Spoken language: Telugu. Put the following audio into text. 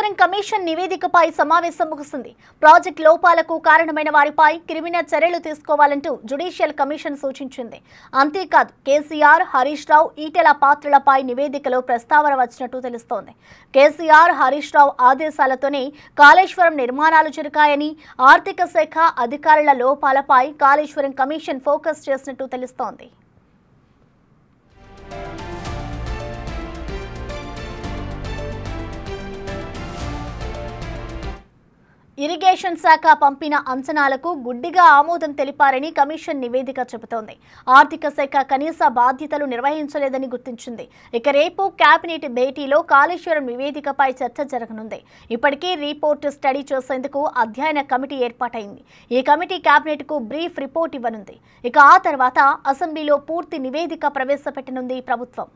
కాళేశ్వరం కమిషన్ నివేదికపై సమావేశం ముగిసింది. ప్రాజెక్టు లోపాలకు కారణమైన వారిపై క్రిమినల్ చర్యలు తీసుకోవాలంటూ జ్యుడిషియల్ కమిషన్ సూచించింది. అంతేకాదు కేసీఆర్, హరీష్ రావు, ఈటెల పాత్రలపై నివేదికలో ప్రస్తావన వచ్చినట్టు తెలుస్తోంది. కేసీఆర్, హరీష్ రావు ఆదేశాలతోనే కాళేశ్వరం నిర్మాణాలు జరిగాయని, ఆర్థిక శాఖ అధికారుల లోపాలపై కాళేశ్వరం కమిషన్ ఫోకస్ చేసినట్టు తెలుస్తోంది. ఇరిగేషన్ శాఖ పంపిన అంచనాలకు గుడ్డిగా ఆమోదం తెలిపారని కమిషన్ నివేదిక చెబుతోంది. ఆర్థిక శాఖ కనీస బాధ్యతలు నిర్వహించలేదని గుర్తించింది. ఇక రేపు కేబినెట్ భేటీలో కాళేశ్వరం నివేదికపై చర్చ జరగనుంది. ఇప్పటికే రిపోర్టు స్టడీ చేసేందుకు అధ్యయన కమిటీ ఏర్పాటైంది. ఈ కమిటీ కేబినెట్కు బ్రీఫ్ రిపోర్ట్ ఇవ్వనుంది. ఇక ఆ తర్వాత అసెంబ్లీలో పూర్తి నివేదిక ప్రవేశపెట్టనుంది ప్రభుత్వం.